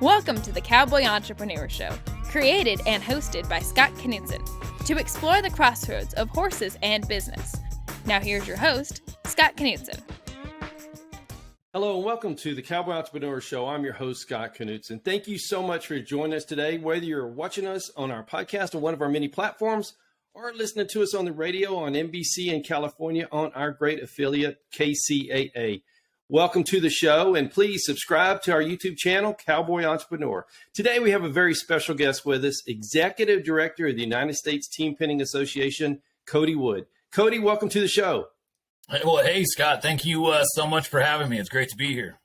Welcome to the Cowboy Entrepreneur Show, created and hosted by Scott Knudsen, to explore the crossroads of horses and business. Now here's your host, Scott Knudsen. Hello and welcome to the Cowboy Entrepreneur Show. I'm your host, Scott Knudsen. Thank you so much for joining us today, whether you're watching us on our podcast on one of our many platforms or listening to us on the radio on NBC in California on our great affiliate, KCAA. Welcome to the show, and please subscribe to our YouTube channel, Cowboy Entrepreneur. Today, we have a very special guest with us, Executive Director of the United States Team Penning Association, Cody Wood. Cody, welcome to the show. Well, hey, Scott, thank you so much for having me. It's great to be here.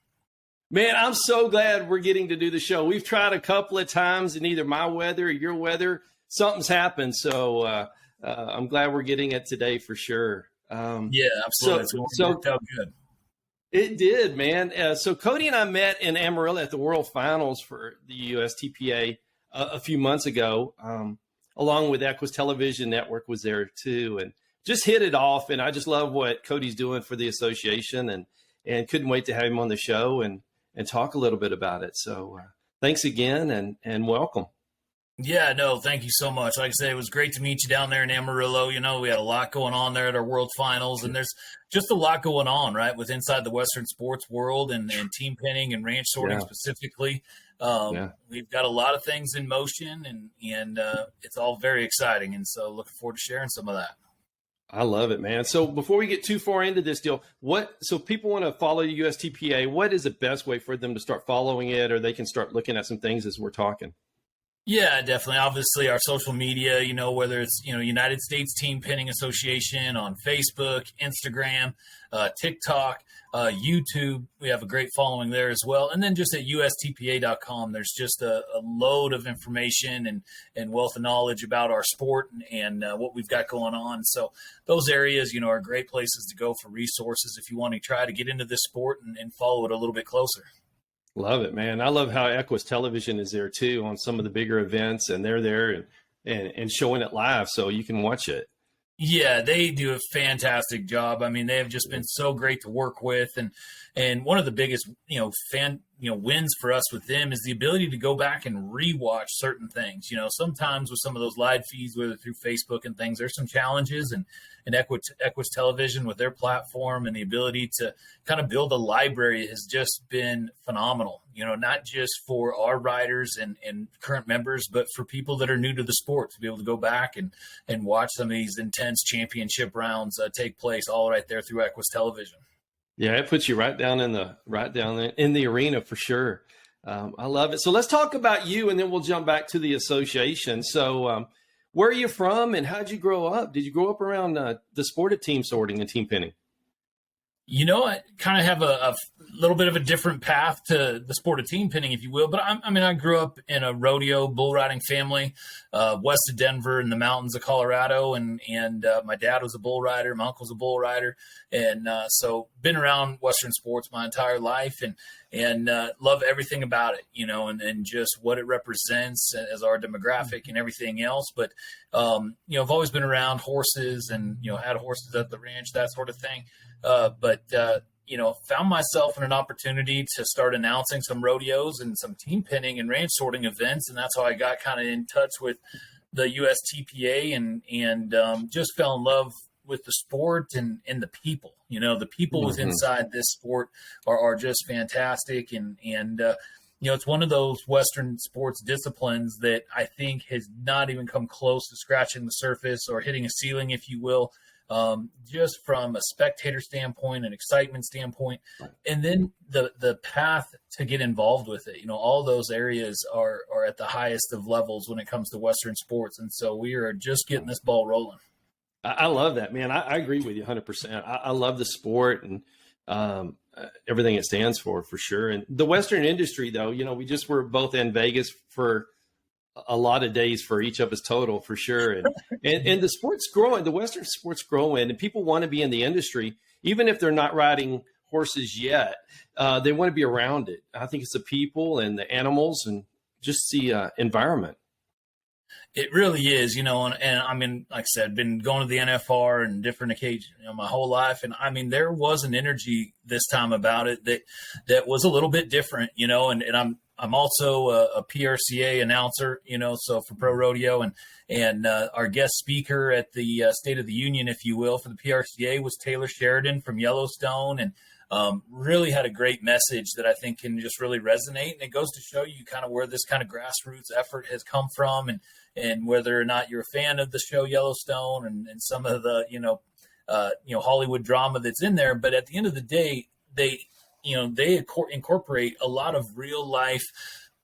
Man, I'm so glad we're getting to do the show. We've tried a couple of times, and either my weather or your weather, something's happened. So I'm glad we're getting it today for sure. Yeah, absolutely. So worked out good. It did, man. So Cody and I met in Amarillo at the World Finals for the USTPA a few months ago, along with Equus Television Network was there too, and just hit it off. And I just love what Cody's doing for the association, and couldn't wait to have him on the show and talk a little bit about it. So thanks again and welcome. Yeah, no, thank you so much. Like I said, it was great to meet you down there in Amarillo. You know, we had a lot going on there at our World Finals, and there's just a lot going on, right, with inside the Western sports world and team penning and ranch sorting specifically. We've got a lot of things in motion, and it's all very exciting, and so looking forward to sharing some of that. I love it, man. So before we get too far into this deal, so people want to follow USTPA, what is the best way for them to start following it, or they can start looking at some things as we're talking? Yeah, definitely. Obviously, our social media, you know, whether it's, United States Team Penning Association on Facebook, Instagram, TikTok, YouTube. We have a great following there as well. And then just at USTPA.com, there's just a load of information and wealth of knowledge about our sport and what we've got going on. So those areas, are great places to go for resources if you want to try to get into this sport and follow it a little bit closer. Love it, man. I love how Equus Television is there too on some of the bigger events, and they're there and showing it live so you can watch it. Yeah, they do a fantastic job. I mean, they have just been so great to work with, and one of the biggest wins for us with them is the ability to go back and rewatch certain things. Sometimes with some of those live feeds, whether through Facebook and things, there's some challenges, and Equus Television with their platform and the ability to kind of build a library has just been phenomenal. Not just for our riders and current members, but for people that are new to the sport to be able to go back and watch some of these intense championship rounds take place all right there through Equus Television. Yeah, it puts you right down in the arena for sure. I love it. So let's talk about you, and then we'll jump back to the association. So where are you from, and how'd you grow up? Did you grow up around the sport of team sorting and team penning? I kind of have a little bit of a different path to the sport of team penning, if you will. But I grew up in a rodeo bull riding family west of Denver in the mountains of Colorado. And my dad was a bull rider. My uncle's a bull rider. And so been around Western sports my entire life and love everything about it, and just what it represents as our demographic and everything else. But, I've always been around horses and, had horses at the ranch, that sort of thing. But found myself in an opportunity to start announcing some rodeos and some team penning and ranch sorting events. And that's how I got kind of in touch with the USTPA and just fell in love with the sport and the people. The people with inside this sport are just fantastic. And it's one of those Western sports disciplines that I think has not even come close to scratching the surface or hitting a ceiling, if you will. Just from a spectator standpoint, an excitement standpoint, and then the path to get involved with it. All those areas are at the highest of levels when it comes to Western sports. And so we are just getting this ball rolling. I love that, man. I agree with you 100%. I love the sport and everything it stands for sure. And the Western industry, though, we just were both in Vegas for a lot of days for each of us total for sure. And the sport's growing, the Western sport's growing, and people want to be in the industry, even if they're not riding horses yet. They want to be around it. I think it's the people and the animals and just the environment. It really is, and I mean, like I said, been going to the NFR and different occasions, my whole life. And I mean, there was an energy this time about it that was a little bit different, and I'm also a PRCA announcer, so for Pro Rodeo, and our guest speaker at the State of the Union, if you will, for the PRCA was Taylor Sheridan from Yellowstone, and really had a great message that I think can just really resonate. And it goes to show you kind of where this kind of grassroots effort has come from, and whether or not you're a fan of the show Yellowstone and some of the, Hollywood drama that's in there. But at the end of the day, they incorporate a lot of real life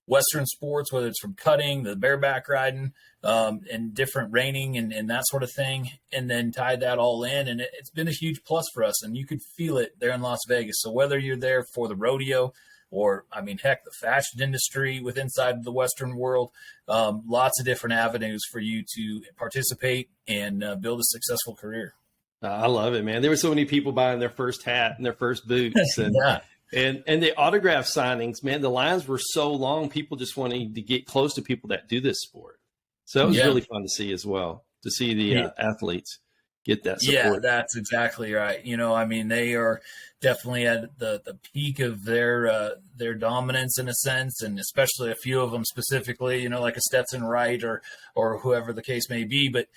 Western sports, whether it's from cutting, the bareback riding, and different reining and that sort of thing, and then tie that all in. And it's been a huge plus for us, and you could feel it there in Las Vegas. So whether you're there for the rodeo or, heck, the fashion industry with inside the Western world, lots of different avenues for you to participate and build a successful career. I love it, man. There were so many people buying their first hat and their first boots, and yeah. And the autograph signings, man, the lines were so long. People just wanting to get close to people that do this sport. So it was really fun to see as well, to see the athletes get that support. Yeah, that's exactly right. They are definitely at the peak of their dominance in a sense, and especially a few of them specifically, like a Stetson Wright or whoever the case may be. But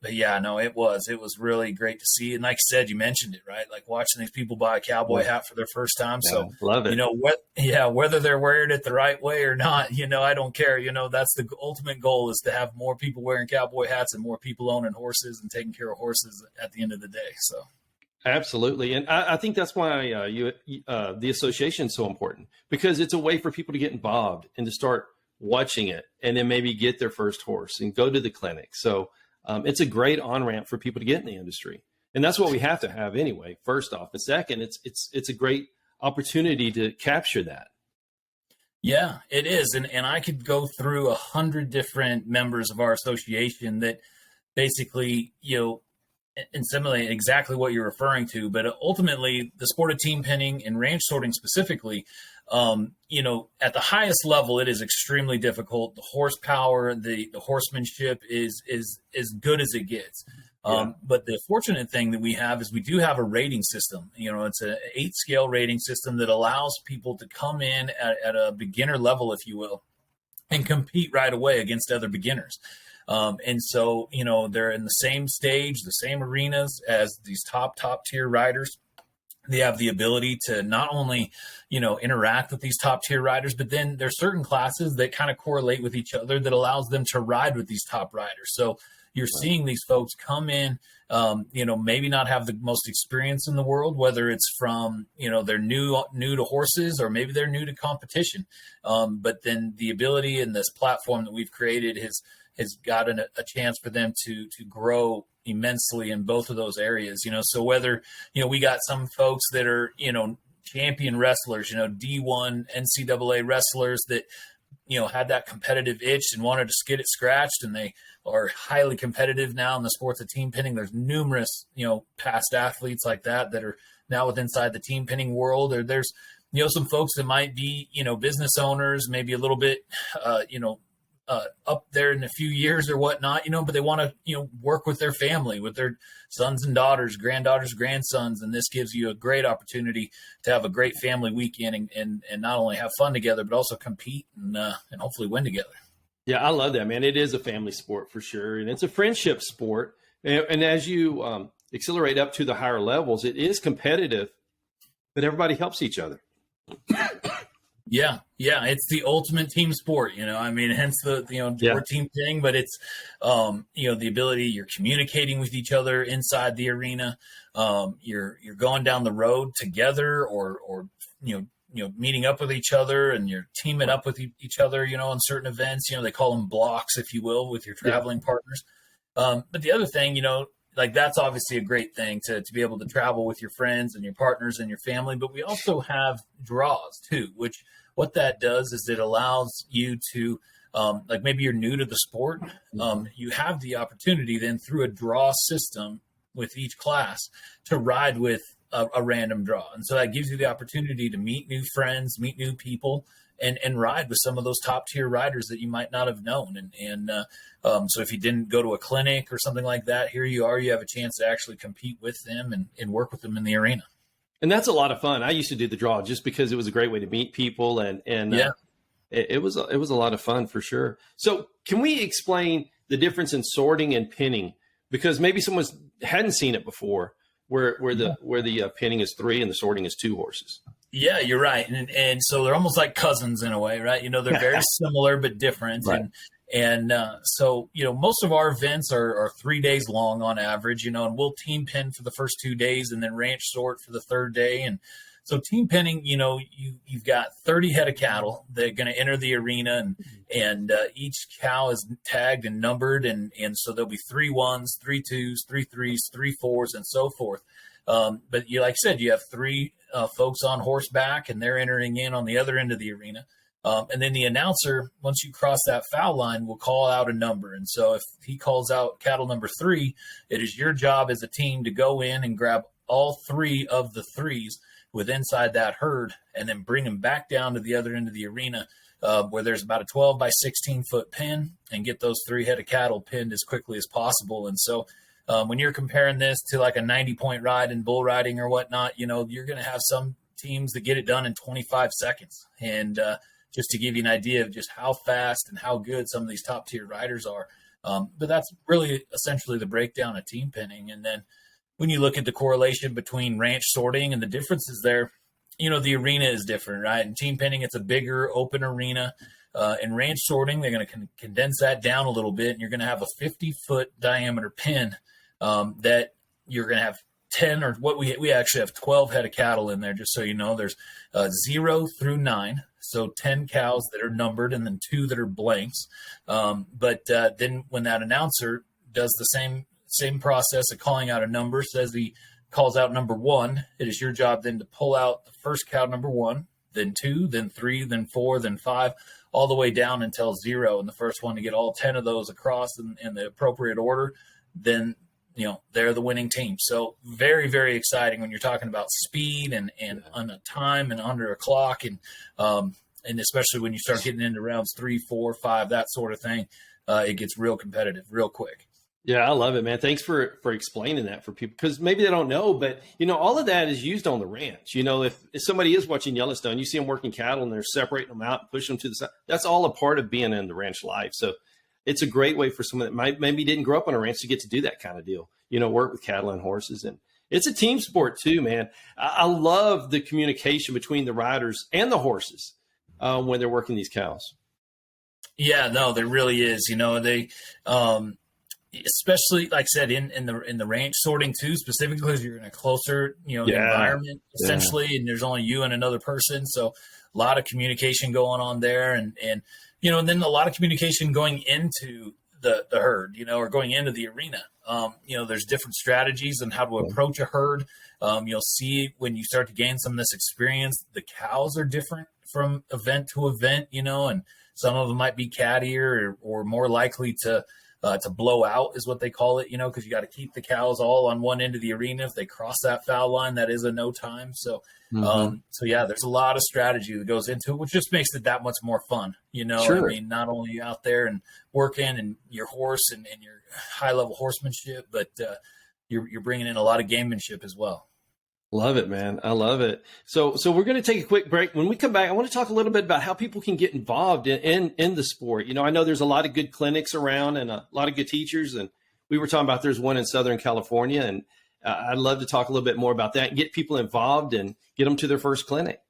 yeah, no, it was really great to see. And like I said, you mentioned it, right? Like watching these people buy a cowboy hat for their first time. Yeah, so love it. Whether they're wearing it the right way or not, I don't care. That's the ultimate goal, is to have more people wearing cowboy hats and more people owning horses and taking care of horses at the end of the day. So. Absolutely. And I think that's why the association is so important, because it's a way for people to get involved and to start watching it and then maybe get their first horse and go to the clinic. So it's a great on-ramp for people to get in the industry. And that's what we have to have anyway, first off. And second, it's a great opportunity to capture that. Yeah, it is. And I could go through 100 different members of our association that basically, and similarly, exactly what you're referring to, but ultimately the sport of team pinning and ranch sorting specifically, at the highest level, it is extremely difficult. The horsepower, the horsemanship is as good as it gets. But the fortunate thing that we have is we do have a rating system. It's an 8-scale rating system that allows people to come in at a beginner level, if you will, and compete right away against other beginners. And so, they're in the same stage, the same arenas as these top tier riders. They have the ability to not only, interact with these top tier riders, but then there's certain classes that kind of correlate with each other that allows them to ride with these top riders. So you're seeing these folks come in, maybe not have the most experience in the world, whether it's from, they're new to horses, or maybe they're new to competition. But then the ability in this platform that we've created has gotten a chance for them to grow immensely in both of those areas. So whether, we got some folks that are, champion wrestlers, D1 NCAA wrestlers that, had that competitive itch and wanted to get it scratched, and they are highly competitive now in the sports of team pinning. There's numerous, past athletes like that are now inside the team pinning world. Or there's, some folks that might be, business owners, maybe a little bit, up there in a few years or whatnot, but they want to, work with their family, with their sons and daughters, granddaughters, grandsons. And this gives you a great opportunity to have a great family weekend and not only have fun together, but also compete and hopefully win together. Yeah, I love that, man. It is a family sport for sure. And it's a friendship sport. And as you accelerate up to the higher levels, it is competitive, but everybody helps each other. Yeah, it's the ultimate team sport, hence the word team thing, but it's, the ability, you're communicating with each other inside the arena. You're going down the road together or meeting up with each other, and you're teaming up with each other, on certain events. They call them blocks, if you will, with your traveling partners. But the other thing, that's obviously a great thing to be able to travel with your friends and your partners and your family. But we also have draws too, which what that does is it allows you to, maybe you're new to the sport. You have the opportunity then through a draw system with each class to ride with a random draw. And so that gives you the opportunity to meet new friends, meet new people, and ride with some of those top tier riders that you might not have known. So if you didn't go to a clinic or something like that, here you are, you have a chance to actually compete with them and work with them in the arena. And that's a lot of fun. I used to do the draw just because it was a great way to meet people and it was a lot of fun for sure. So can we explain the difference in sorting and pinning? Because maybe someone hadn't seen it before, where the pinning is 3 and the sorting is 2 horses. Yeah, you're right. And so they're almost like cousins in a way, right? They're very similar but different. Right. So, most of our events are 3 days long on average, and we'll team pin for the first 2 days and then ranch sort for the third day. And so team pinning, you've got 30 head of cattle that are going to enter the arena, and each cow is tagged and numbered. And so there'll be 3 1s, 3 2s, 3 3s, 3 4s, and so forth. But like I said, you have 3 folks on horseback, and they're entering in on the other end of the arena. And then the announcer, once you cross that foul line, will call out a number. And so if he calls out cattle number 3, it is your job as a team to go in and grab all 3 of the 3s with inside that herd, and then bring them back down to the other end of the arena, where there's about a 12 by 16 foot pin, and get those 3 head of cattle pinned as quickly as possible. And so when you're comparing this to like a 90-point ride in bull riding or whatnot, you're going to have some teams that get it done in 25 seconds. And just to give you an idea of just how fast and how good some of these top tier riders are. But that's really essentially the breakdown of team pinning. And then when you look at the correlation between ranch sorting and the differences there, the arena is different, right? In team pinning, it's a bigger open arena. In ranch sorting, they're going to condense that down a little bit, and you're going to have a 50-foot diameter pin that you're going to have 10, or what we actually have 12 head of cattle in there, just so you know. There's 0 through 9, so 10 cows that are numbered, and then 2 that are blanks. But then when that announcer does the same process of calling out a number, says he calls out number 1, it is your job then to pull out the first cow number 1, then 2, then 3, then 4, then 5, all the way down until 0. And the first one to get all 10 of those across in the appropriate order, then they're the winning team. So very, very exciting when you're talking about speed and on a time and under a clock, and especially when you start getting into rounds 3, 4, 5, that sort of thing, it gets real competitive real quick. Yeah, I love it, man. Thanks for explaining that for people, because maybe they don't know, but all of that is used on the ranch. If somebody is watching Yellowstone, you see them working cattle and they're separating them out, pushing them to the side. That's all a part of being in the ranch life. So it's a great way for someone that maybe didn't grow up on a ranch to get to do that kind of deal, work with cattle and horses. And it's a team sport too, man. I love the communication between the riders and the horses when they're working these cows. Yeah, no, there really is. They, especially like I said, in the ranch sorting too, specifically because you're in a closer, environment essentially, and there's only you and another person. So a lot of communication going on there, and then a lot of communication going into the herd, or going into the arena. There's different strategies on how to approach a herd. You'll see when you start to gain some of this experience, the cows are different from event to event, and some of them might be cattier or more likely to blow out is what they call it, because you got to keep the cows all on one end of the arena. If they cross that foul line, that is a no time. So, yeah, there's a lot of strategy that goes into it, which just makes it that much more fun. Sure. I mean, not only out there and working and your horse and your high level horsemanship, but you're bringing in a lot of gamemanship as well. Love it, man. I love it. So we're going to take a quick break. When we come back, I want to talk a little bit about how people can get involved in the sport. I know there's a lot of good clinics around and a lot of good teachers. And we were talking about there's one in Southern California. And I'd love to talk a little bit more about that and get people involved and get them to their first clinic.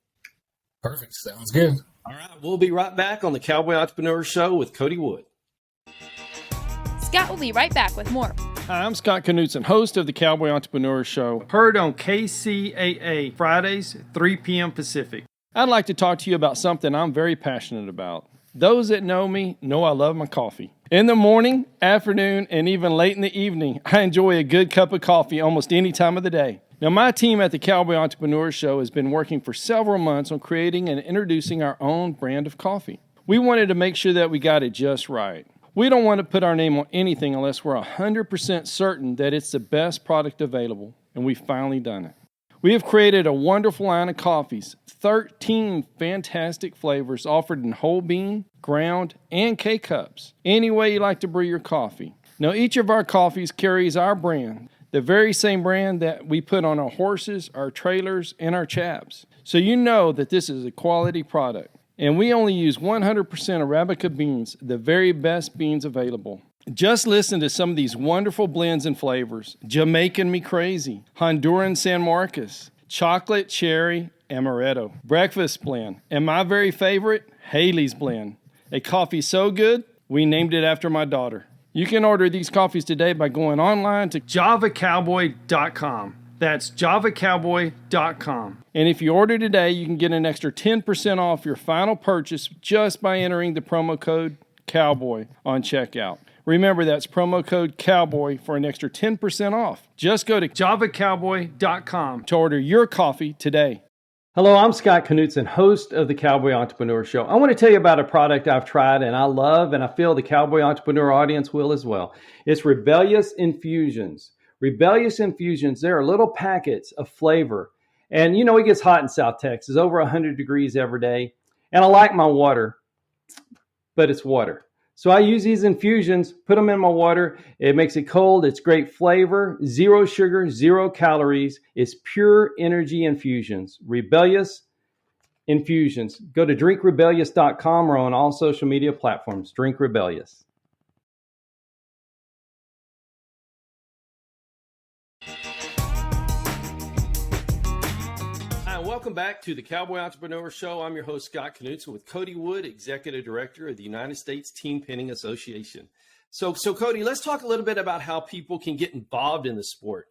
Perfect. Sounds good. All right. We'll be right back on the Cowboy Entrepreneur Show with Cody Wood. Scott will be right back with more. Hi, I'm Scott Knutson, host of the Cowboy Entrepreneur Show, heard on KCAA Fridays, 3 p.m. Pacific. I'd like to talk to you about something I'm very passionate about. Those that know me know I love my coffee. In the morning, afternoon, and even late in the evening, I enjoy a good cup of coffee almost any time of the day. Now, my team at the Cowboy Entrepreneur Show has been working for several months on creating and introducing our own brand of coffee. We wanted to make sure that we got it just right. We don't want to put our name on anything unless we're 100% certain that it's the best product available, and we've finally done it. We have created a wonderful line of coffees, 13 fantastic flavors offered in whole bean, ground, and K-Cups, any way you like to brew your coffee. Now, each of our coffees carries our brand, the very same brand that we put on our horses, our trailers, and our chaps. So you know that this is a quality product. and we only use 100% Arabica beans, the very best beans available. Just listen to some of these wonderful blends and flavors. Jamaican Me Crazy, Honduran San Marcos, Chocolate Cherry Amaretto, Breakfast Blend, and my very favorite, Haley's Blend. A coffee so good, we named it after my daughter. You can order these coffees today by going online to javacowboy.com. That's javacowboy.com. And if you order today, you can get an extra 10% off your final purchase just by entering the promo code COWBOY on checkout. Remember, that's promo code COWBOY for an extra 10% off. Just go to javacowboy.com to order your coffee today. Hello, I'm Scott Knutson, host of the Cowboy Entrepreneur Show. I want to tell you about a product I've tried and I love, and I feel the Cowboy Entrepreneur audience will as well. It's Rebellious Infusions. Rebellious Infusions, they're little packets of flavor. And you know, it gets hot in South Texas, over 100 degrees every day. And I like my water, but it's water. So I use these infusions, put them in my water. It makes it cold. It's great flavor, 0 sugar, 0 calories. It's pure energy infusions. Rebellious Infusions. Go to drinkrebellious.com or on all social media platforms. Drink Rebellious. Welcome back to the Cowboy Entrepreneur Show. I'm your host, Scott Knutson, with Cody Wood, Executive Director of the United States Team Penning Association. So Cody, let's talk a little bit about how people can get involved in the sport.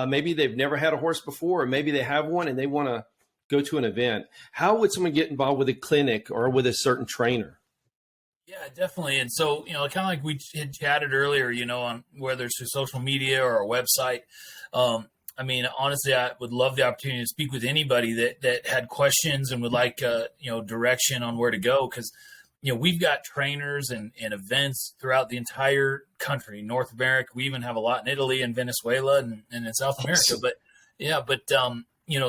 Maybe they've never had a horse before, or maybe they have one and they want to go to an event. How would someone get involved with a clinic or with a certain trainer? Yeah, definitely. And so, kind of like we had chatted earlier, on whether it's through social media or our website, honestly, I would love the opportunity to speak with anybody that had questions and would like, direction on where to go. Because, we've got trainers and events throughout the entire country, North America. We even have a lot in Italy and Venezuela and in South America.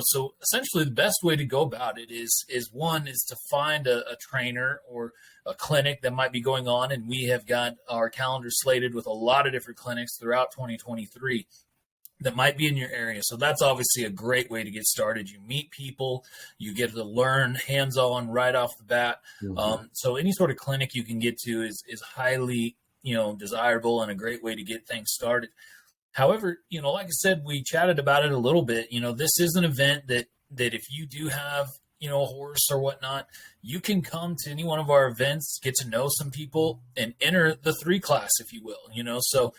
So essentially the best way to go about it is to find a trainer or a clinic that might be going on. And we have got our calendar slated with a lot of different clinics throughout 2023. That might be in your area. So that's obviously a great way to get started. You meet people, you get to learn hands-on right off the bat. Mm-hmm. So any sort of clinic you can get to is highly, desirable and a great way to get things started. However, like I said, we chatted about it a little bit. This is an event that if you do have, a horse or whatnot, you can come to any one of our events, get to know some people and enter the 3 class, if you will, so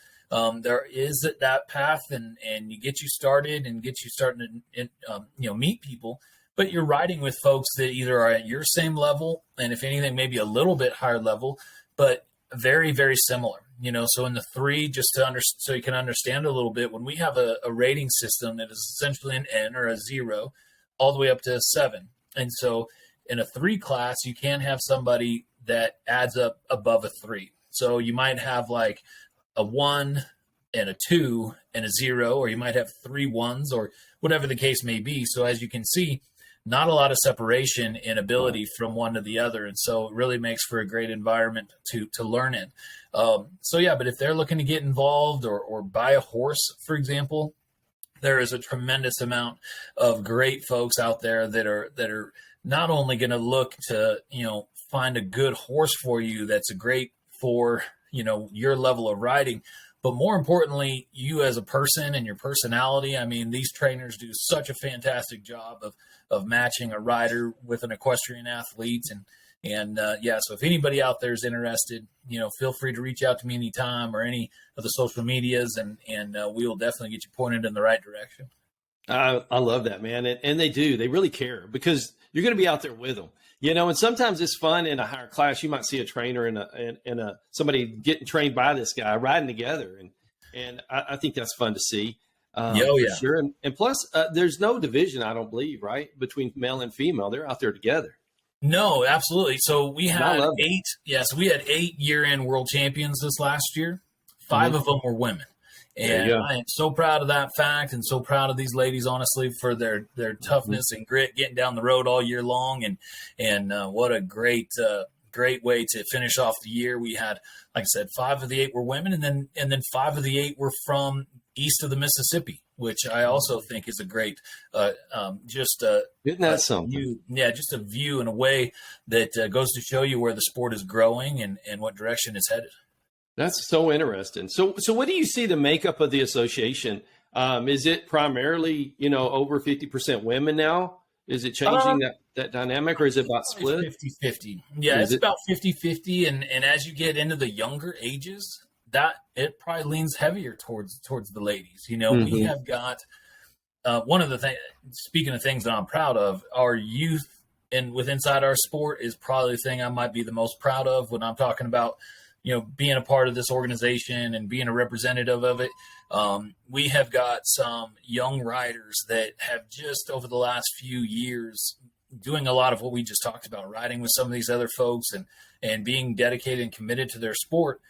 there is that path and you get you started and get you starting to, meet people, but you're riding with folks that either are at your same level. And if anything, maybe a little bit higher level, but very, very similar, so in the 3, just so you can understand a little bit, when we have a rating system that is essentially an N or a 0 all the way up to a 7. And so in a 3 class, you can't have somebody that adds up above a 3. So you might have like a 1 and a 2 and a 0, or you might have 3 1s or whatever the case may be. So as you can see, not a lot of separation in ability from one to the other. And so it really makes for a great environment to learn in. But if they're looking to get involved or buy a horse, for example, there is a tremendous amount of great folks out there that are not only going to look to, find a good horse for you that's great for, your level of riding, but more importantly, you as a person and your personality. I mean, these trainers do such a fantastic job of matching a rider with an equestrian athlete. So if anybody out there is interested, feel free to reach out to me anytime or any of the social medias, and we will definitely get you pointed in the right direction. I love that, man. And they do. They really care because you're going to be out there with them. And sometimes it's fun in a higher class. You might see a trainer and somebody getting trained by this guy riding together. And I think that's fun to see. Sure. And plus, there's no division, I don't believe, right, between male and female. They're out there together. No, absolutely. So we had 8. Yeah, so we had 8 year-end world champions this last year. 5 of them were women. And I am so proud of that fact and so proud of these ladies, honestly, for their toughness and grit getting down the road all year long. And what a great way to finish off the year. We had, like I said, 5 of the 8 were women, and then 5 of the 8 were from east of the Mississippi. which I also think is a great, Isn't that something? view. Yeah, just a view in a way that goes to show you where the sport is growing and what direction it's headed. That's so interesting. So what do you see the makeup of the association? Is it primarily, over 50% women now? Is it changing that dynamic, or is it about split? 50-50. Yeah, it's about 50-50. And as you get into the younger ages, that it probably leans heavier towards the ladies. We have got one of the things, speaking of things that I'm proud of, our youth inside our sport is probably the thing I might be the most proud of when I'm talking about, being a part of this organization and being a representative of it. We have got some young riders that have just over the last few years doing a lot of what we just talked about, riding with some of these other folks and being dedicated and committed to their sport,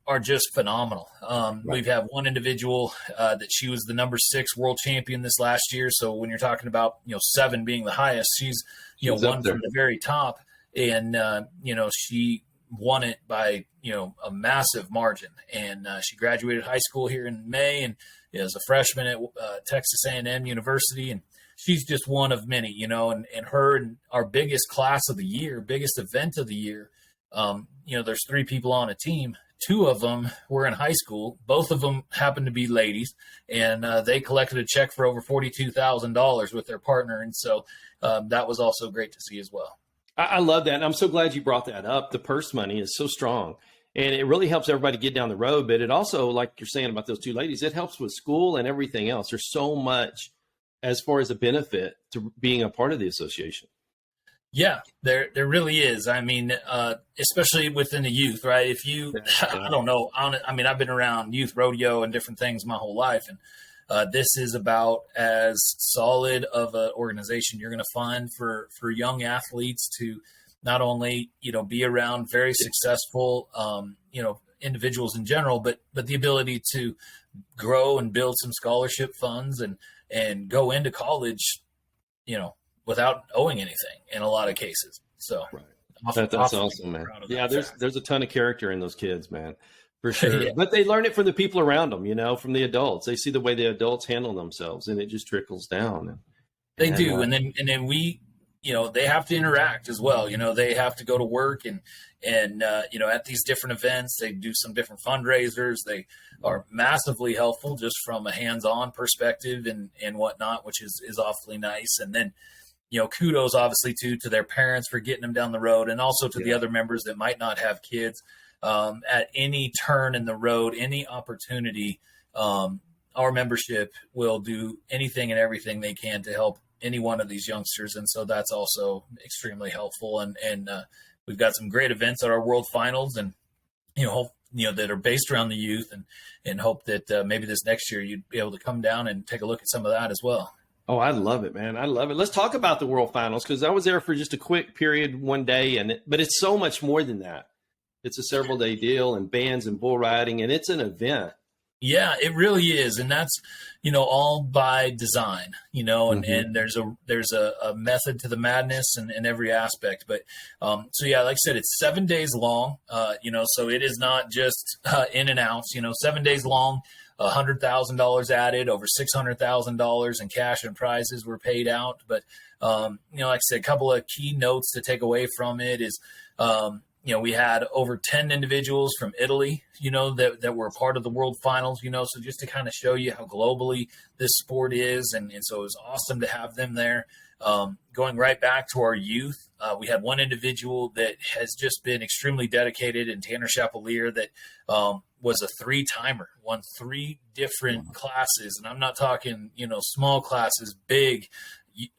are just phenomenal. Right. We've had one individual that she was the number 6 world champion this last year. So when you're talking about, 7 being the highest, she's one from the very top. And, she won it by, a massive margin. And she graduated high school here in May and is a freshman at Texas A&M University. And she's just one of many, and her and our biggest class of the year, biggest event of the year. There's 3 people on a team. 2 of them were in high school. Both of them happened to be ladies, and they collected a check for over $42,000 with their partner. And so that was also great to see as well. I love that. And I'm so glad you brought that up. The purse money is so strong, and it really helps everybody get down the road. But it also, like you're saying about those 2 ladies, it helps with school and everything else. There's so much as far as a benefit to being a part of the association. Yeah, there really is. I mean, especially within the youth, right? If you, I don't know. I've been around youth rodeo and different things my whole life. And this is about as solid of an organization you're going to find for young athletes to not only, be around very successful, individuals in general, but the ability to grow and build some scholarship funds and go into college, without owing anything in a lot of cases. So right. That's awesome, man. Yeah, there's a ton of character in those kids, man, for sure. Yeah. But they learn it from the people around them, from the adults. They see the way the adults handle themselves, and it just trickles down. They do. And then we, they have to interact as well. They have to go to work and at these different events, they do some different fundraisers. They are massively helpful just from a hands-on perspective and whatnot, which is awfully nice. And then, kudos obviously to their parents for getting them down the road, and also to the other members that might not have kids. At any turn in the road, any opportunity, our membership will do anything and everything they can to help any one of these youngsters. And so that's also extremely helpful. And we've got some great events at our world finals, and, hope, that are based around the youth, and hope that maybe this next year you'd be able to come down and take a look at some of that as well. Oh, I love it, man. I love it. Let's talk about the World Finals, because I was there for just a quick period one day, but it's so much more than that. It's a several-day deal, and bands and bull riding, and it's an event. Yeah, it really is. And that's, all by design, and there's a method to the madness in every aspect. But so, yeah, like I said, it's 7 days long, so it is not just in and out, 7 days long. $100,000 added, over $600,000 in cash and prizes were paid out. But, like I said, a couple of key notes to take away from it is, we had over 10 individuals from Italy, that were a part of the World Finals, so just to kind of show you how globally this sport is. And so it was awesome to have them there. Going right back to our youth, we had one individual that has just been extremely dedicated, and Tanner Chapelier, that was a 3-timer, won 3 different classes. And I'm not talking, small classes, big,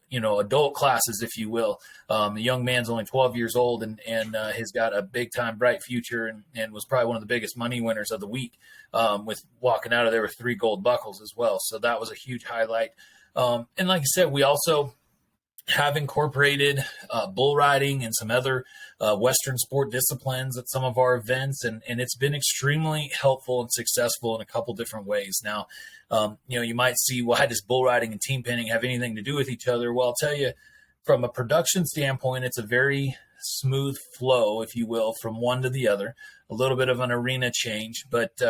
adult classes, if you will. The young man's only 12 years old and has got a big time, bright future, and was probably one of the biggest money winners of the week, with walking out of there with 3 gold buckles as well. So that was a huge highlight. And like I said, we also have incorporated bull riding and some other Western sport disciplines at some of our events, and it's been extremely helpful and successful in a couple different ways. Now, you might see, why does bull riding and team pinning have anything to do with each other? Well, I'll tell you, from a production standpoint, it's a very smooth flow, if you will, from one to the other. A little bit of an arena change, but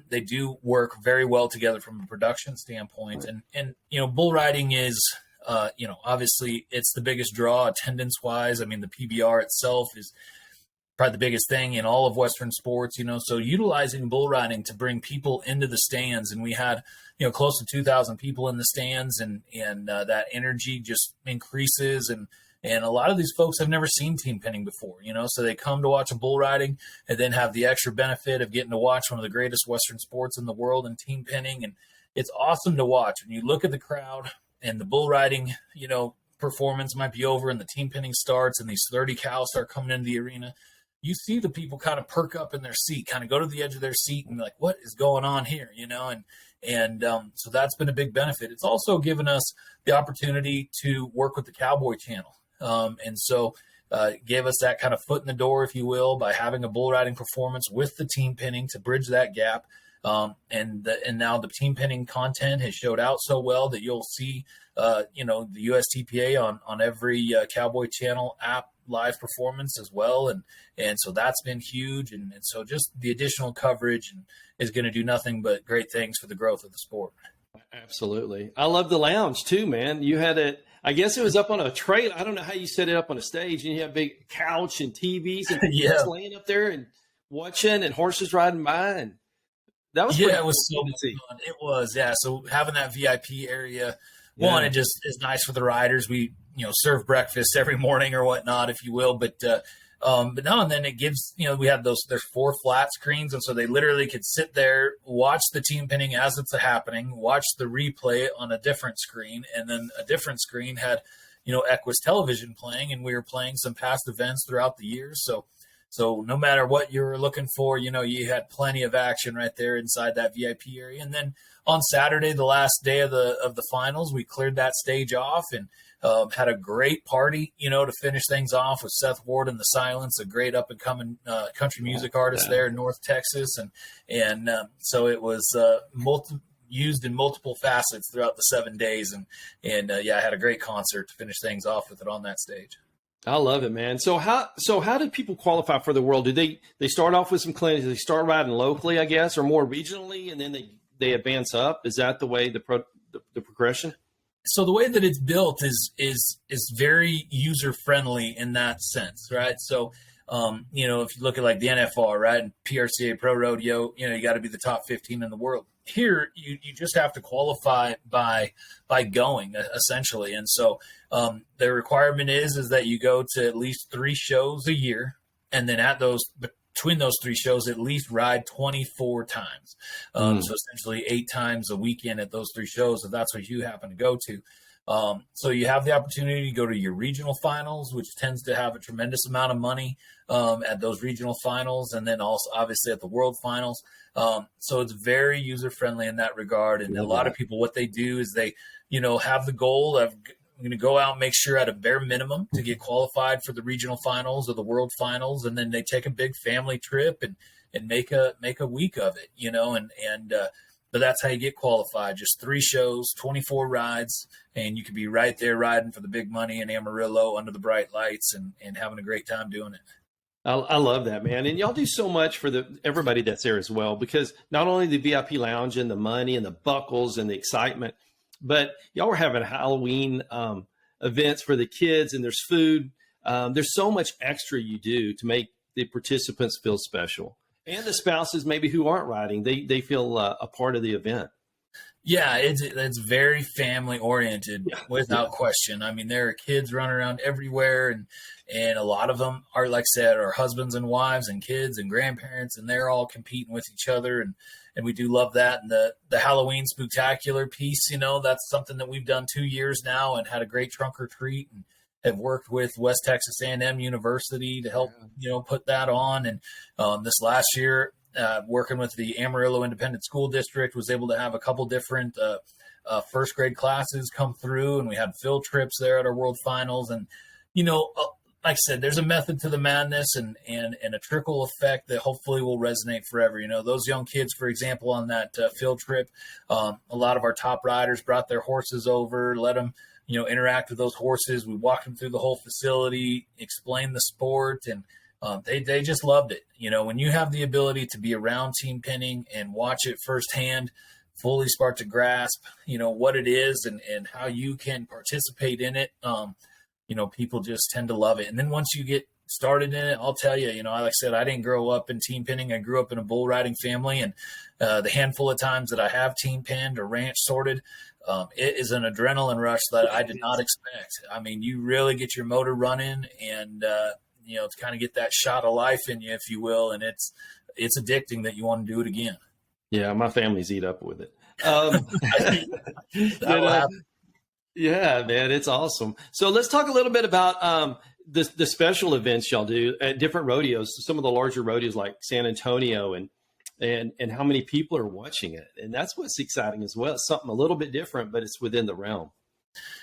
They do work very well together from a production standpoint. And bull riding is, obviously it's the biggest draw attendance wise. I mean, the PBR itself is probably the biggest thing in all of Western sports, so utilizing bull riding to bring people into the stands. And we had, close to 2,000 people in the stands, and that energy just increases. And a lot of these folks have never seen team pinning before, so they come to watch a bull riding and then have the extra benefit of getting to watch one of the greatest Western sports in the world in team pinning. And it's awesome to watch. When you look at the crowd and the bull riding, performance might be over and the team pinning starts and these 30 cows start coming into the arena, you see the people kind of perk up in their seat, kind of go to the edge of their seat and be like, what is going on here? So that's been a big benefit. It's also given us the opportunity to work with the Cowboy channel. Gave us that kind of foot in the door, if you will, by having a bull riding performance with the team pinning to bridge that gap. And now the team pinning content has showed out so well that you'll see, the USTPA on every Cowboy channel app live performance as well. And so that's been huge. And so just the additional coverage is going to do nothing but great things for the growth of the sport. Absolutely. I love the lounge too, man. You had it, I guess it was up on a trailer. I don't know how you set it up on a stage, and you have a big couch and TVs and people just laying up there and watching and horses riding by. And that was it was so fun. It was, yeah. So having that VIP area, one, it just is nice for the riders. We, serve breakfast every morning or whatnot, if you will. But no, and then it gives, we have there's 4 flat screens. And so they literally could sit there, watch the team pinning as it's happening, watch the replay on a different screen. And then a different screen had, Equus television playing, and we were playing some past events throughout the years. So no matter what you were looking for, you had plenty of action right there inside that VIP area. And then on Saturday, the last day of the finals, we cleared that stage off and had a great party, to finish things off with Seth Ward and the Silence, a great up and coming country music artist there in North Texas. And so it was used in multiple facets throughout the 7 days. And I had a great concert to finish things off with it on that stage. I love it, man. So how did people qualify for the world? Do they start off with some clinics? Do they start riding locally, I guess, or more regionally, and then they advance up? Is that the way the progression? So the way that it's built is very user friendly in that sense, right? So if you look at like the NFR, right, and PRCA Pro Rodeo, you got to be the top 15 in the world. Here, you just have to qualify by going, essentially. And so the requirement is that you go to at least 3 shows a year, and then between those 3 shows, at least ride 24 times. So essentially 8 times a weekend at those 3 shows, if that's what you happen to go to. So you have the opportunity to go to your regional finals, which tends to have a tremendous amount of money at those regional finals, and then also obviously at the world finals. So it's very user friendly in that regard. And a lot of people, what they do is they, have the goal of I'm going to go out and make sure at a bare minimum to get qualified for the regional finals or the world finals. And then they take a big family trip and make a week of it, but that's how you get qualified. Just 3 shows, 24 rides, and you could be right there riding for the big money in Amarillo under the bright lights and having a great time doing it. I love that, man. And y'all do so much for everybody that's there as well, because not only the VIP lounge and the money and the buckles and the excitement, but y'all were having Halloween events for the kids, and there's food. There's so much extra you do to make the participants feel special. And the spouses maybe who aren't riding, they feel a part of the event. Yeah, it's very family oriented, without question. I mean, there are kids running around everywhere, and a lot of them are, like I said, are husbands and wives and kids and grandparents, and they're all competing with each other, and we do love that. And the Halloween Spooktacular piece, that's something that we've done 2 years now and had a great trunk or treat, and have worked with West Texas A&M University to help, put that on. And this last year, working with the Amarillo Independent School District, was able to have a couple different first grade classes come through, and we had field trips there at our world finals. And, like I said, there's a method to the madness and a trickle effect that hopefully will resonate forever. Those young kids, for example, on that field trip, a lot of our top riders brought their horses over, let them, interact with those horses. We walked them through the whole facility, explained the sport, and They just loved it. When you have the ability to be around team pinning and watch it firsthand, fully start to grasp, what it is and how you can participate in it, people just tend to love it. And then once you get started in it, I'll tell you, like I said, I didn't grow up in team pinning. I grew up in a bull riding family, and the handful of times that I have team pinned or ranch sorted, it is an adrenaline rush that I did not expect. I mean, you really get your motor running and, to kind of get that shot of life in you, if you will. And it's addicting that you want to do it again. Yeah. My family's eat up with it. Yeah, man, it's awesome. So let's talk a little bit about the special events y'all do at different rodeos, some of the larger rodeos like San Antonio, and how many people are watching it. And that's what's exciting as well. It's something a little bit different, but it's within the realm.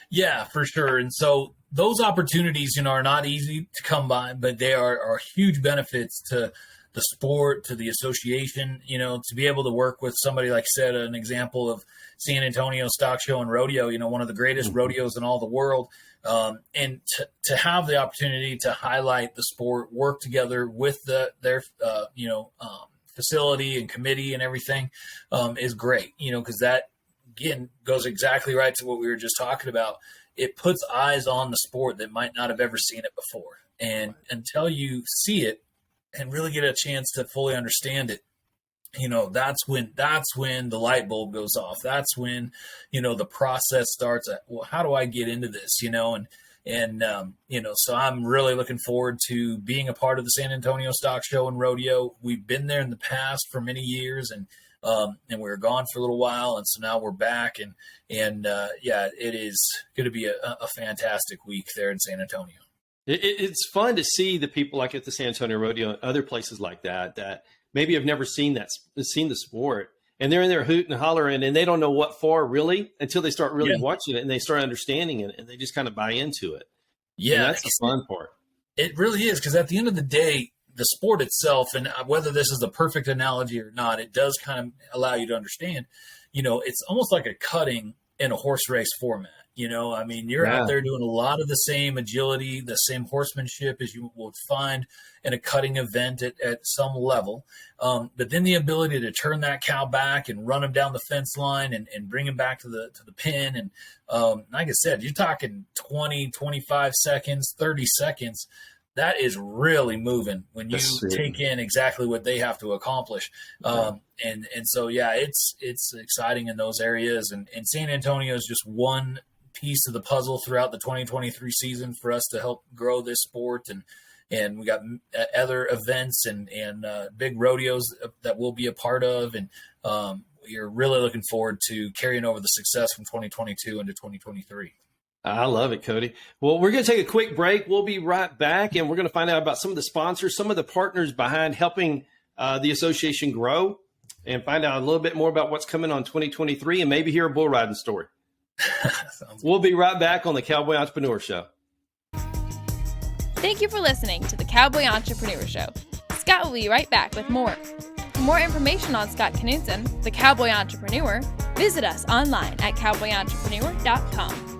Yeah, for sure. And so those opportunities, are not easy to come by, but they are huge benefits to the sport, to the association, to be able to work with somebody, like I said, an example of San Antonio Stock Show and Rodeo, one of the greatest rodeos in all the world. And to have the opportunity to highlight the sport, work together with their facility and committee and everything is great, because that, again, goes exactly right to what we were just talking about. It puts eyes on the sport that might not have ever seen it before. And until you see it and really get a chance to fully understand it, that's when the light bulb goes off. That's when, the process starts at, well, how do I get into this, so I'm really looking forward to being a part of the San Antonio Stock Show and Rodeo. We've been there in the past for many years, and we were gone for a little while. And so now we're back, and it is going to be a fantastic week there in San Antonio. It's fun to see the people like at the San Antonio Rodeo and other places like that maybe have never seen the sport, and they're in there hooting and hollering, and they don't know what for really until they start really watching it and they start understanding it, and they just kind of buy into it. Yeah, and that's the fun part. It really is, because at the end of the day, the sport itself, and whether this is the perfect analogy or not, it does kind of allow you to understand, it's almost like a cutting in a horse race format. You're out there doing a lot of the same agility, the same horsemanship as you would find in a cutting event at some level. But then the ability to turn that cow back and run him down the fence line and bring him back to the pin. And like I said, you're talking 20, 25 seconds, 30 seconds. That is really moving when you take in exactly what they have to accomplish. And so, it's exciting in those areas. And San Antonio is just one piece of the puzzle throughout the 2023 season for us to help grow this sport. And we got other events and big rodeos that we'll be a part of. And we're really looking forward to carrying over the success from 2022 into 2023. I love it, Cody. Well, we're going to take a quick break. We'll be right back, and we're going to find out about some of the sponsors, some of the partners behind helping the association grow, and find out a little bit more about what's coming on 2023, and maybe hear a bull riding story. We'll be right back on the Cowboy Entrepreneur Show. Thank you for listening to the Cowboy Entrepreneur Show. Scott will be right back with more. For more information on Scott Knudsen, the Cowboy Entrepreneur, visit us online at cowboyentrepreneur.com.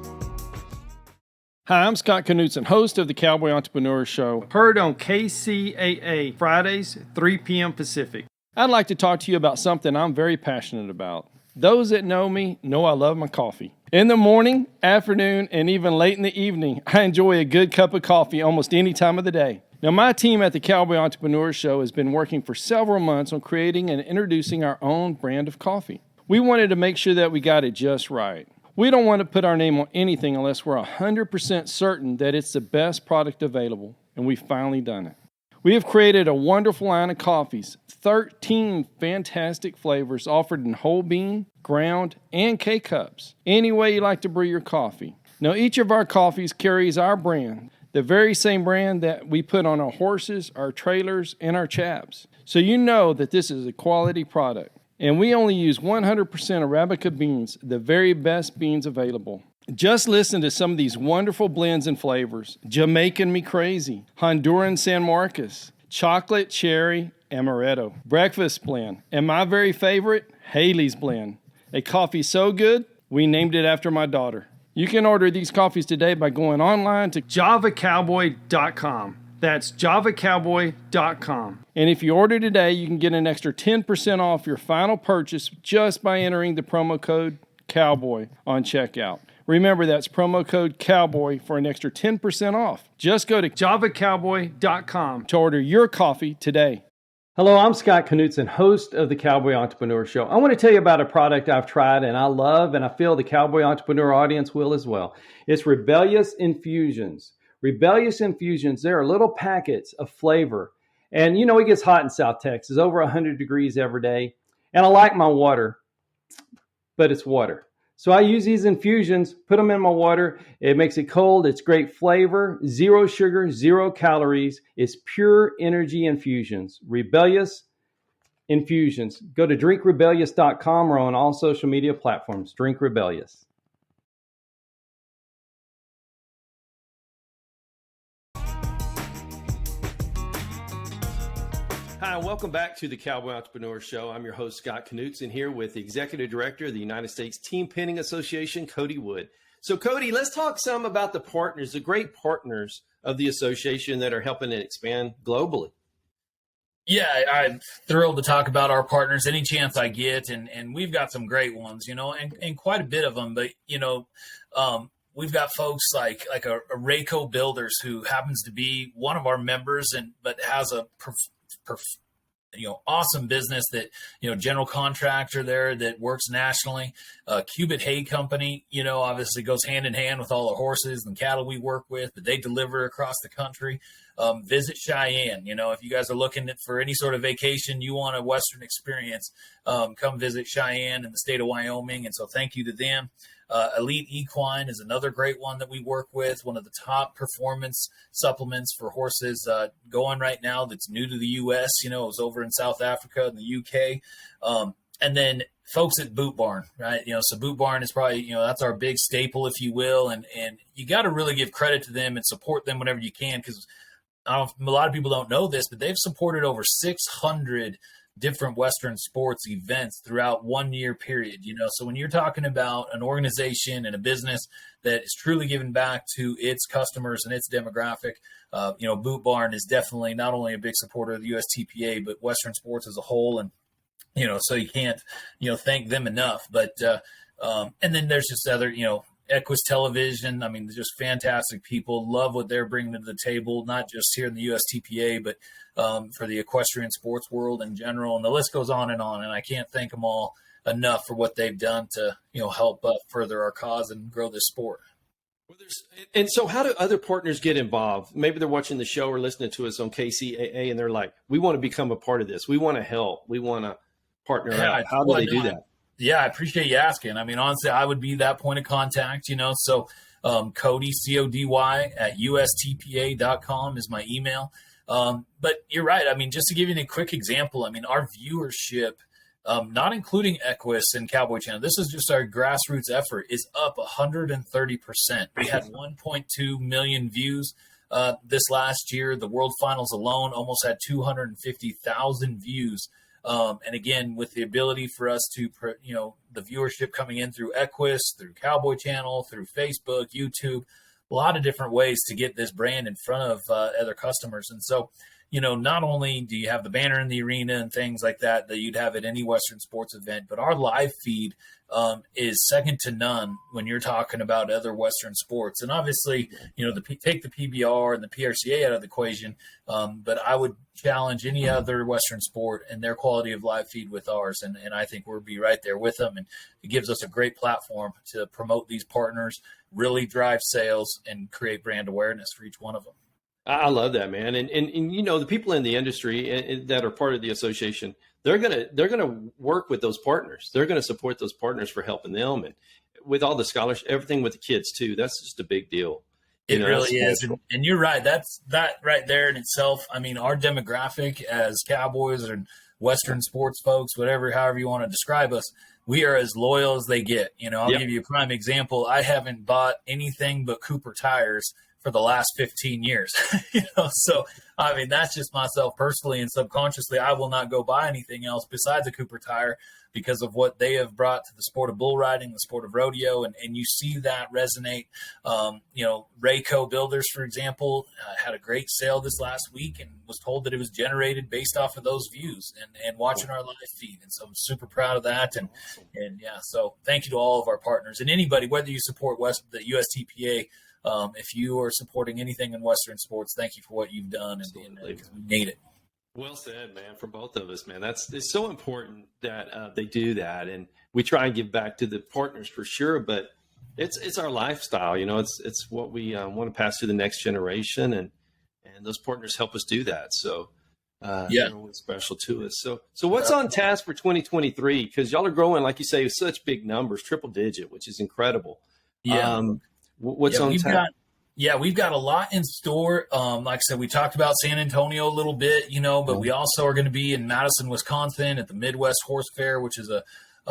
Hi, I'm Scott Knudsen, host of the Cowboy Entrepreneur Show, heard on KCAA Fridays, 3 p.m. Pacific. I'd like to talk to you about something I'm very passionate about. Those that know me know I love my coffee. In the morning, afternoon, and even late in the evening, I enjoy a good cup of coffee almost any time of the day. Now, my team at the Cowboy Entrepreneur Show has been working for several months on creating and introducing our own brand of coffee. We wanted to make sure that we got it just right. We don't want to put our name on anything unless we're 100% certain that it's the best product available, and we've finally done it. We have created a wonderful line of coffees, 13 fantastic flavors offered in whole bean, ground, and K-cups, any way you like to brew your coffee. Now, each of our coffees carries our brand, the very same brand that we put on our horses, our trailers, and our chaps. So you know that this is a quality product. And we only use 100% Arabica beans, the very best beans available. Just listen to some of these wonderful blends and flavors. Jamaican Me Crazy, Honduran San Marcos, Chocolate Cherry Amaretto, Breakfast Blend, and my very favorite, Haley's Blend. A coffee so good, we named it after my daughter. You can order these coffees today by going online to javacowboy.com. That's javacowboy.com. And if you order today, you can get an extra 10% off your final purchase just by entering the promo code COWBOY on checkout. Remember, that's promo code COWBOY for an extra 10% off. Just go to javacowboy.com to order your coffee today. Hello, I'm Scott Knutson, host of the Cowboy Entrepreneur Show. I want to tell you about a product I've tried and I love, and I feel the Cowboy Entrepreneur audience will as well. It's Rebellious Infusions. Rebellious Infusions, they're little packets of flavor. And you know, it gets hot in South Texas, over 100 degrees every day. And I like my water, but it's water. So I use these infusions, put them in my water. It makes it cold. It's great flavor, 0 sugar, 0 calories. It's pure energy infusions. Rebellious Infusions. Go to drinkrebellious.com or on all social media platforms. Drink Rebellious. Hi, welcome back to the Cowboy Entrepreneur Show. I'm your host, Scott Knutson, here with the Executive Director of the United States Team Pinning Association, Cody Wood. So, Cody, let's talk some about the partners, the great partners of the association that are helping it expand globally. Yeah, I'm thrilled to talk about our partners any chance I get, and we've got some great ones, you know, and quite a bit of them. But, you know, we've got folks like a Rayco Builders, who happens to be one of our members, but has a awesome business that, you know, general contractor there that works nationally. Cubit Hay Company, you know, obviously goes hand in hand with all the horses and cattle we work with, but they deliver across the country. Visit Cheyenne. You know, if you guys are looking for any sort of vacation, you want a Western experience, come visit Cheyenne in the state of Wyoming. And so thank you to them. Elite Equine is another great one that we work with, one of the top performance supplements for horses going right now that's new to the U.S. You know, it was over in South Africa and the U.K. And then folks at Boot Barn, right? You know, so Boot Barn is probably, you know, that's our big staple, if you will. And you got to really give credit to them and support them whenever you can, because a lot of people don't know this, but they've supported over 600 different Western sports events throughout 1 year period. You know, so when you're talking about an organization and a business that is truly giving back to its customers and its demographic, you know, Boot Barn is definitely not only a big supporter of the USTPA, but Western sports as a whole. And, you know, so you can't, you know, thank them enough. But, and then there's just other, you know, Equus Television. I mean, they're just fantastic people. Love what they're bringing to the table, not just here in the USTPA, but for the equestrian sports world in general. And the list goes on. And I can't thank them all enough for what they've done to, you know, help further our cause and grow this sport. Well, and so how do other partners get involved? Maybe they're watching the show or listening to us on KCAA, and they're like, we want to become a part of this. We want to help. We want to partner out. How do they do that? Yeah, I appreciate you asking. I mean, honestly, I would be that point of contact, you know. So Cody, CODY, at USTPA.com is my email. But you're right. I mean, just to give you a quick example, I mean, our viewership, not including Equus and Cowboy Channel, this is just our grassroots effort, is up 130%. We had 1.2 million views this last year. The World Finals alone almost had 250,000 views. And again, with the ability for us to, you know, the viewership coming in through Equus, through Cowboy Channel, through Facebook, YouTube, a lot of different ways to get this brand in front of other customers. And so, you know, not only do you have the banner in the arena and things like that you'd have at any Western sports event, but our live feed is second to none when you're talking about other Western sports. And obviously, you know, take the PBR and the PRCA out of the equation, but I would challenge any other Western sport and their quality of live feed with ours. And I think we'll be right there with them. And it gives us a great platform to promote these partners, really drive sales, and create brand awareness for each one of them. I love that, man. And you know, the people in the industry that are part of the association, they're gonna work with those partners. They're gonna support those partners for helping them, and with all the scholarship, everything with the kids too. That's just a big deal. It really is. And you're right. That's that right there in itself. I mean, our demographic as Cowboys or Western sports folks, however you want to describe us, we are as loyal as they get. You know, I'll give you a prime example. I haven't bought anything but Cooper tires for the last 15 years. So I mean, that's just myself personally, and subconsciously, I will not go buy anything else besides a Cooper tire because of what they have brought to the sport of bull riding, the sport of rodeo, and you see that resonate. Rayco Builders, for example, had a great sale this last week and was told that it was generated based off of those views and watching our live feed. And so I'm super proud of that. And yeah, so thank you to all of our partners and anybody, whether you support the USTPA, if you are supporting anything in Western sports, thank you for what you've done, and we need it. Well said, man, from both of us, man. It's so important that they do that, and we try and give back to the partners for sure. But it's our lifestyle, It's what we want to pass to the next generation, and those partners help us do that. So they're always special to us. So what's on task for 2023? Because y'all are growing, like you say, with such big numbers, triple digit, which is incredible. Yeah. What's on task? We've got a lot in store. Like I said, we talked about San Antonio a little bit, but we also are going to be in Madison, Wisconsin at the Midwest Horse Fair, which is a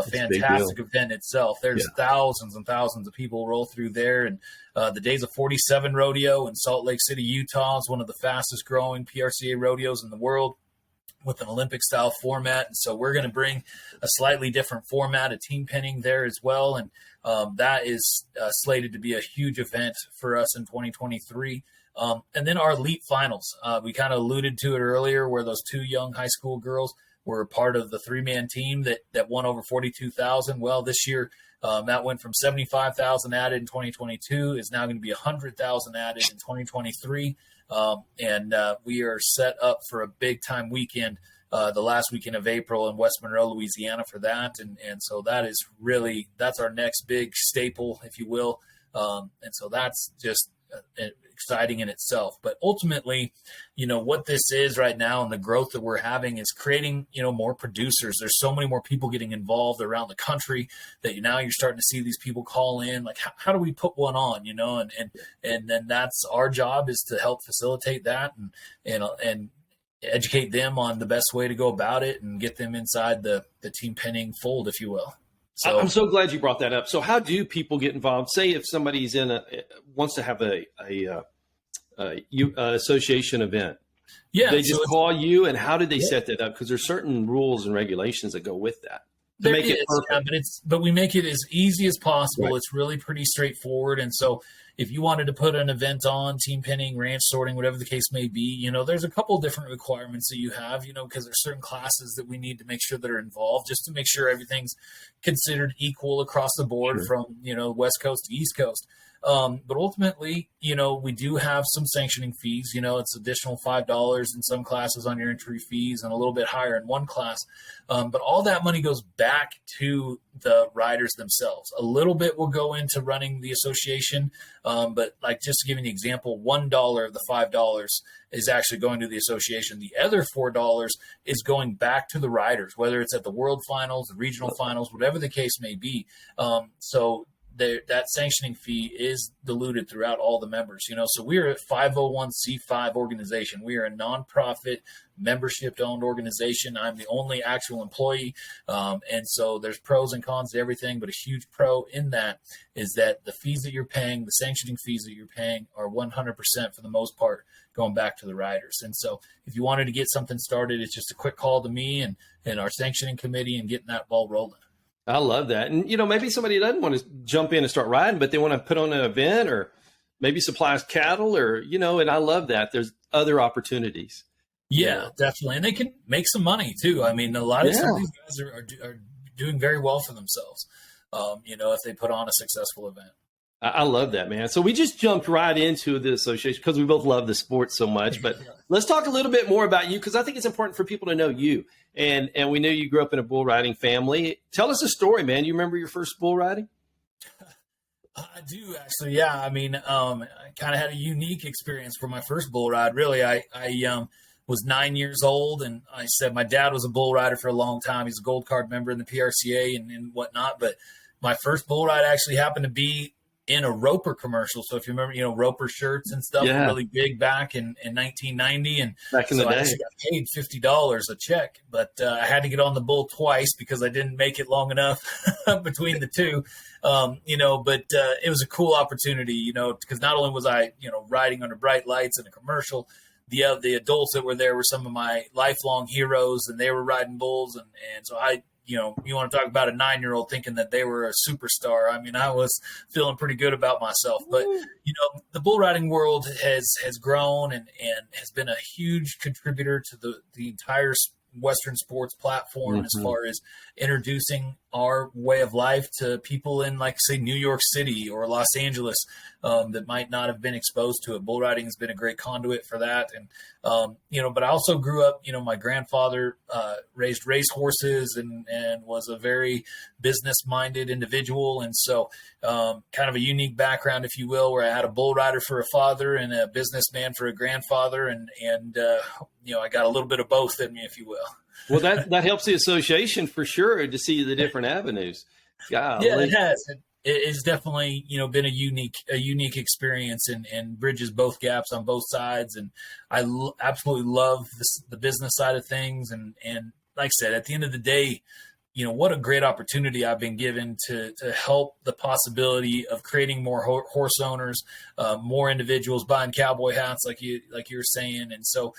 fantastic event itself. There's thousands and thousands of people roll through there. And the Days of 47 Rodeo in Salt Lake City, Utah is one of the fastest growing PRCA rodeos in the world with an Olympic-style format. And so we're going to bring a slightly different format of team pinning there as well. And that is slated to be a huge event for us in 2023. And then our elite finals. We kind of alluded to it earlier where those two young high school girls were part of the three-man team that won over 42,000. Well, this year that went from 75,000 added in 2022 is now going to be 100,000 added in 2023. And we are set up for a big-time weekend the last weekend of April in West Monroe, Louisiana for that. And so that's our next big staple, if you will. And so that's just exciting in itself. But ultimately, what this is right now and the growth that we're having is creating, more producers. There's so many more people getting involved around the country that now you're starting to see these people call in, like, how do we put one on, and then that's our job is to help facilitate that and educate them on the best way to go about it and get them inside the team pinning fold, if you will. So I'm so glad you brought that up. So how do people get involved? Say if somebody's wants to have a association event, they just call you, and how did they set that up? Because there's certain rules and regulations that go with that to make it perfect. But we make it as easy as possible. Right. It's really pretty straightforward. And so if you wanted to put an event on, team pinning, ranch sorting, whatever the case may be, there's a couple different requirements that you have, because there's certain classes that we need to make sure that are involved just to make sure everything's considered equal across the board from, West Coast to East Coast. But ultimately, we do have some sanctioning fees. It's additional $5 in some classes on your entry fees and a little bit higher in one class. But all that money goes back to the riders themselves. A little bit will go into running the association. But like, just to give you an example, $1 of the $5 is actually going to the association. The other $4 is going back to the riders, whether it's at the world finals, the regional finals, whatever the case may be. So that sanctioning fee is diluted throughout all the members, so we're a 501c5 organization. We are a nonprofit membership owned organization. I'm the only actual employee. And so there's pros and cons to everything, but a huge pro in that is that the fees that you're paying, the sanctioning fees that you're paying are 100% for the most part going back to the riders. And so if you wanted to get something started, it's just a quick call to me and our sanctioning committee and getting that ball rolling. I love that. And, maybe somebody doesn't want to jump in and start riding, but they want to put on an event or maybe supplies cattle or, and I love that. There's other opportunities. Yeah, definitely. And they can make some money too. I mean, a lot of some of these guys are doing very well for themselves, if they put on a successful event. I love that, man. So we just jumped right into the association because we both love the sport so much. But let's talk a little bit more about you, because I think it's important for people to know you. And we know you grew up in a bull riding family. Tell us a story, man. You remember your first bull riding? I do, actually. Yeah. I mean, I kind of had a unique experience for my first bull ride. Really, I was 9 years old, and I said my dad was a bull rider for a long time. He's a gold card member in the PRCA and whatnot. But my first bull ride actually happened to be in a Roper commercial. So if you remember, Roper shirts and stuff were really big back in 1990. And back in so the day, I actually got paid $50 a check, but I had to get on the bull twice because I didn't make it long enough between the two. But it was a cool opportunity, because not only was I, riding under bright lights in a commercial, the adults that were there were some of my lifelong heroes, and they were riding bulls. And so you want to talk about a 9-year-old thinking that they were a superstar. I mean, I was feeling pretty good about myself, but the bull riding world has grown and has been a huge contributor to the entire Western sports platform, as far as introducing our way of life to people in, like, say, New York City or Los Angeles that might not have been exposed to it. Bull riding has been a great conduit for that. And, but I also grew up, my grandfather raised race horses and was a very business-minded individual. And so kind of a unique background, if you will, where I had a bull rider for a father and a businessman for a grandfather. And I got a little bit of both in me, if you will. Well, that helps the association for sure to see the different avenues. Golly. Yeah, it has. It's definitely, been a unique experience and bridges both gaps on both sides. And I absolutely love the business side of things. And like I said, at the end of the day, what a great opportunity I've been given to help the possibility of creating more horse owners, more individuals buying cowboy hats, like you were saying. And so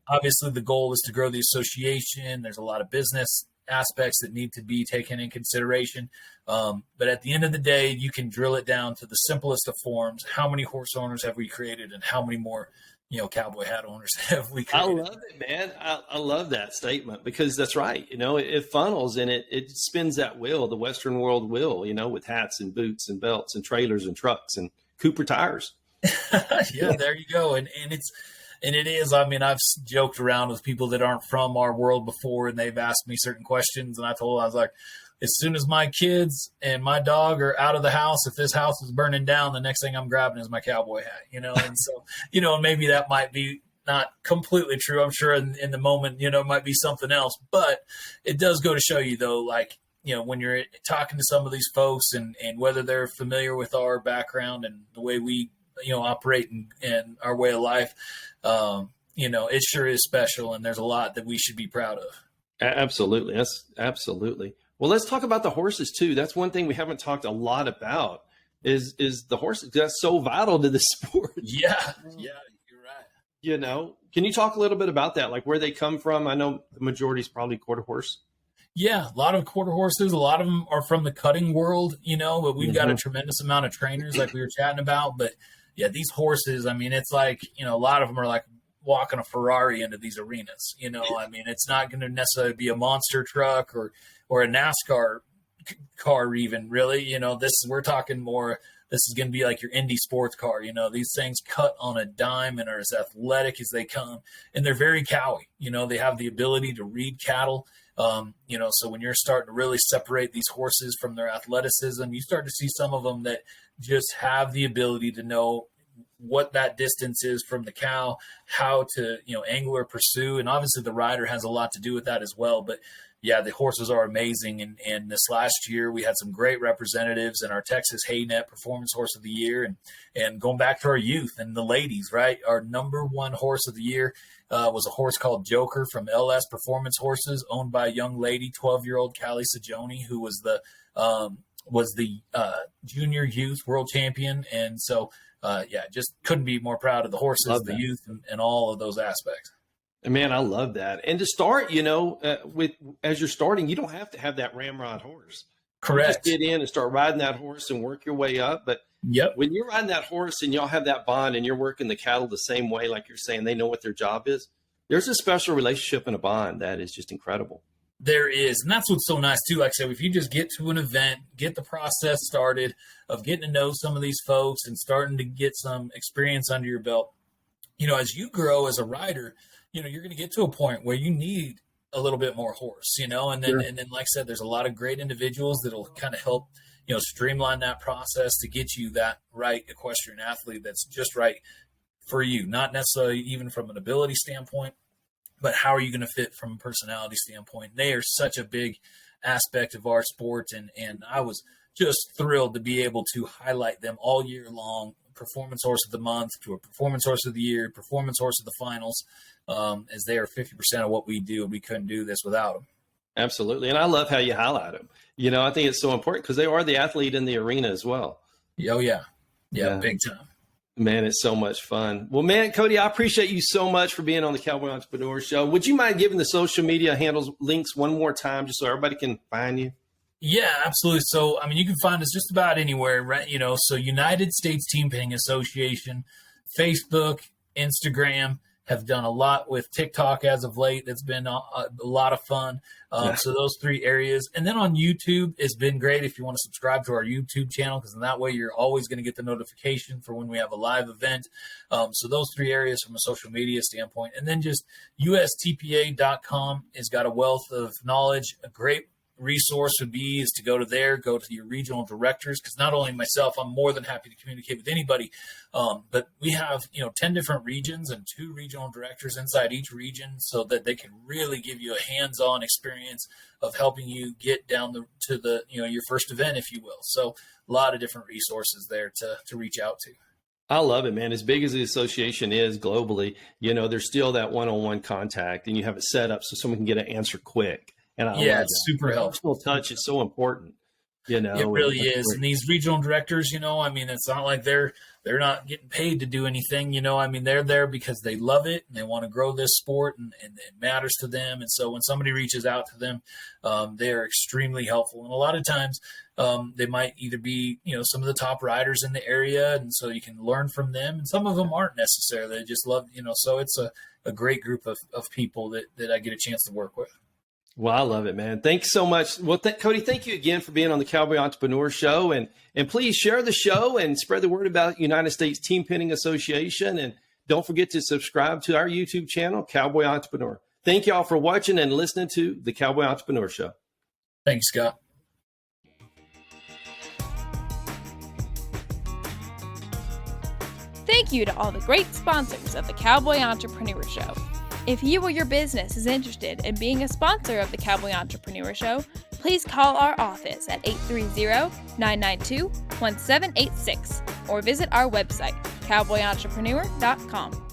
obviously the goal is to grow the association. There's a lot of business aspects that need to be taken in consideration. But at the end of the day, you can drill it down to the simplest of forms. How many horse owners have we created, and how many more cowboy hat owners have we created? I love it, man. I love that statement, because that's right. It funnels and it spins that wheel, the Western world wheel, with hats and boots and belts and trailers and trucks and Cooper tires. Yeah, there you go. And it is, I mean, I've joked around with people that aren't from our world before, and they've asked me certain questions, and I was like, as soon as my kids and my dog are out of the house, if this house is burning down, the next thing I'm grabbing is my cowboy hat, and so, maybe that might be not completely true. I'm sure in the moment, it might be something else, but it does go to show you, though, like, when you're talking to some of these folks and whether they're familiar with our background and the way we, operate and our way of life, it sure is special, and there's a lot that we should be proud of. Absolutely. That's absolutely. Well, let's talk about the horses too. That's one thing we haven't talked a lot about is the horses. That's so vital to the sport. Yeah, you're right. Can you talk a little bit about that? Like where they come from? I know the majority is probably quarter horse. Yeah, a lot of quarter horses. A lot of them are from the cutting world, but we've got a tremendous amount of trainers like we were chatting about. But yeah, these horses, I mean, it's like, a lot of them are like walking a Ferrari into these arenas. I mean, it's not going to necessarily be a monster truck or a NASCAR car even, really. We're talking more, this is going to be like your Indy sports car. These things cut on a dime and are as athletic as they come. And they're very cowy. They have the ability to read cattle. So when you're starting to really separate these horses from their athleticism, you start to see some of them that just have the ability to know what that distance is from the cow, how to, angle or pursue. And obviously the rider has a lot to do with that as well. But yeah, the horses are amazing. And this last year we had some great representatives in our Texas Hay Net Performance Horse of the Year. And going back to our youth and the ladies, right? Our number one horse of the year was a horse called Joker from LS Performance Horses, owned by a young lady, 12-year-old Callie Sajoni, who was the junior youth world champion. And so, just couldn't be more proud of the horses, the youth, and all of those aspects. Man, I love that. And to start, as you're starting, you don't have to have that ramrod horse. Correct. You just get in and start riding that horse and work your way up. But when you're riding that horse and y'all have that bond and you're working the cattle the same way, like you're saying, they know what their job is. There's a special relationship and a bond that is just incredible. There is. And that's what's so nice too. Like I said, if you just get to an event, get the process started of getting to know some of these folks and starting to get some experience under your belt, as you grow as a rider, you're going to get to a point where you need a little bit more horse, and then like I said, there's a lot of great individuals that'll kind of help, streamline that process to get you that right equestrian athlete that's just right for you, not necessarily even from an ability standpoint, but how are you going to fit from a personality standpoint? They are such a big aspect of our sport. And I was just thrilled to be able to highlight them all year long. Performance Horse of the Month to a Performance Horse of the Year, Performance Horse of the Finals, as they are 50% of what we do. We couldn't do this without them. Absolutely. And I love how you highlight them. I think it's so important because they are the athlete in the arena as well. Oh, yeah. Yeah, big time. Man, it's so much fun. Well, man, Cody, I appreciate you so much for being on the Cowboy Entrepreneur Show. Would you mind giving the social media handles links one more time just so everybody can find you? Yeah, absolutely. So, you can find us just about anywhere, right? So United States Team Pinning Association, Facebook, Instagram, have done a lot with TikTok as of late. That's been a lot of fun. So those 3 areas. And then on YouTube, it's been great if you want to subscribe to our YouTube channel, because in that way you're always going to get the notification for when we have a live event. So those 3 areas from a social media standpoint. And then just USTPA.com has got a wealth of knowledge, a great resource would be is to go to your regional directors, because not only myself, I'm more than happy to communicate with anybody, but we have 10 different regions and 2 regional directors inside each region, so that they can really give you a hands-on experience of helping you get down to your first event, if you will. So a lot of different resources there to reach out to. I love it, man. As big as the association is globally, there's still that one-on-one contact, and you have it set up so someone can get an answer quick. And it's super helpful. Personal touch is so important. It really is. And these regional directors, it's not like they're not getting paid to do anything. They're there because they love it and they want to grow this sport, and it matters to them. And so when somebody reaches out to them, they are extremely helpful. And a lot of times they might either be, some of the top riders in the area, and so you can learn from them. And some of them aren't necessarily. They just love, so it's a great group of people that I get a chance to work with. Well, I love it, man. Thanks so much. Well, Cody, thank you again for being on the Cowboy Entrepreneur Show. And please share the show and spread the word about United States Team Pinning Association. And don't forget to subscribe to our YouTube channel, Cowboy Entrepreneur. Thank you all for watching and listening to the Cowboy Entrepreneur Show. Thanks, Scott. Thank you to all the great sponsors of the Cowboy Entrepreneur Show. If you or your business is interested in being a sponsor of the Cowboy Entrepreneur Show, please call our office at 830-992-1786 or visit our website, cowboyentrepreneur.com.